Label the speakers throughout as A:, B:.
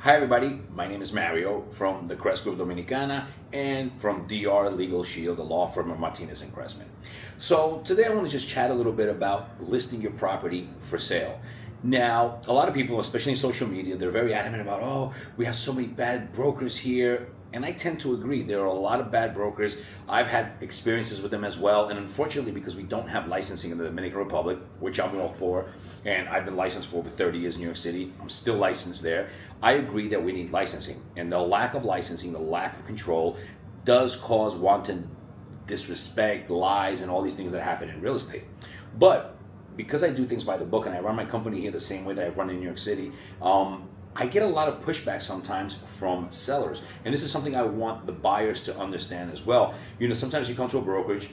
A: Hi everybody, my name is Mario from the Crest Group Dominicana and from DR Legal Shield, the law firm of Martinez and Cressman. So today I want to just chat a little bit about listing your property for sale. Now, a lot of people, especially in social media, they're very adamant about, oh, we have so many bad brokers here. And I tend to agree. There are a lot of bad brokers. I've had experiences with them as well. And unfortunately, because we don't have licensing in the Dominican Republic, which I'm all for, and I've been licensed for over 30 years in New York City, I'm still licensed there. I agree that we need licensing. And the lack of licensing, the lack of control, does cause wanton disrespect, lies, and all these things that happen in real estate. But because I do things by the book and I run my company here the same way that I run in New York City, I get a lot of pushback sometimes from sellers. And this is something I want the buyers to understand as well. You know, sometimes you come to a brokerage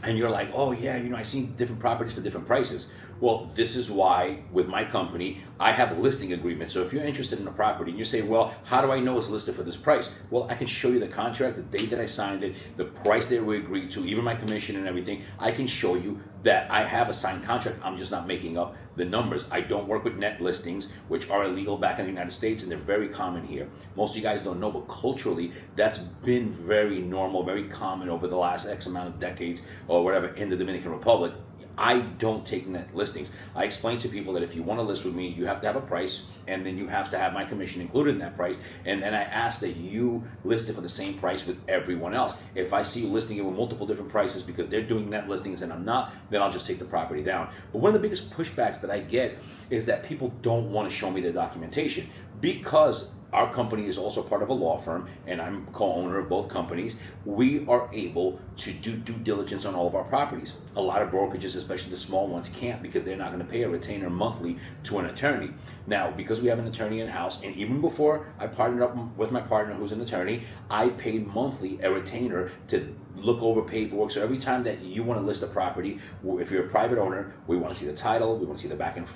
A: and you're like, oh yeah, you know, I see different properties for different prices. Well, this is why with my company, I have listing agreements. So if you're interested in a property and you say, well, how do I know it's listed for this price? Well, I can show you the contract, the date that I signed it, the price that we agreed to, even my commission and everything. I can show you that I have a signed contract. I'm just not making up the numbers. I don't work with net listings, which are illegal back in the United States, and they're very common here. Most of you guys don't know, but culturally, that's been very normal, very common over the last X amount of decades or whatever in the Dominican Republic. I don't take net listings. I explain to people that if you want to list with me, you have to have a price, and then you have to have my commission included in that price. And then I ask that you list it for the same price with everyone else. If I see you listing it with multiple different prices because they're doing net listings and I'm not, then I'll just take the property down. But one of the biggest pushbacks that I get is that people don't want to show me their documentation because our company is also part of a law firm, and I'm co-owner of both companies. We are able to do due diligence on all of our properties. A lot of brokerages, especially the small ones, can't because they're not going to pay a retainer monthly to an attorney. Now, because we have an attorney in-house, and even before I partnered up with my partner who's an attorney, I paid monthly a retainer to look over paperwork. So every time that you want to list a property, if you're a private owner, we want to see the title, we want to see the back and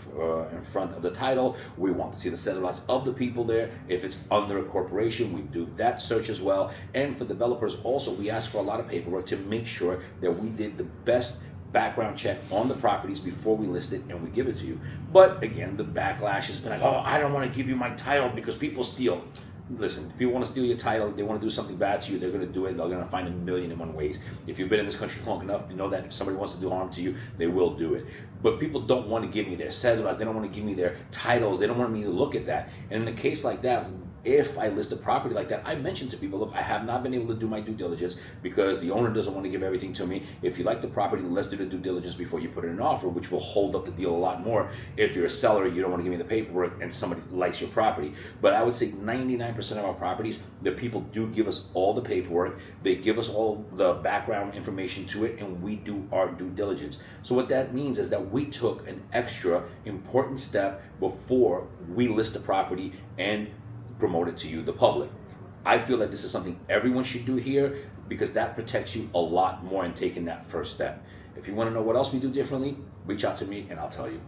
A: front of the title, we want to see the cedulars of the people there. If it's under a corporation, we do that search as well. And for developers also, we ask for a lot of paperwork to make sure that we did the best background check on the properties before we list it and we give it to you. But again, the backlash has been like, oh, I don't want to give you my title because people steal. Listen, if people want to steal your title, they want to do something bad to you, they're going to do it. They're going to find 1,000,001 ways. If you've been in this country long enough, you know that if somebody wants to do harm to you, they will do it. But people don't want to give me their cedulars. They don't want to give me their titles. They don't want me to look at that. And in a case like that, if I list a property like that, I mention to people, look, I have not been able to do my due diligence because the owner doesn't want to give everything to me. If you like the property, let's do the due diligence before you put in an offer, which will hold up the deal a lot more. If you're a seller, you don't want to give me the paperwork and somebody likes your property. But I would say 99% of our properties, the people do give us all the paperwork. They give us all the background information to it, and we do our due diligence. So what that means is that we took an extra important step before we list the property and promote it to you, the public. I feel that this is something everyone should do here because that protects you a lot more in taking that first step. If you want to know what else we do differently, reach out to me and I'll tell you.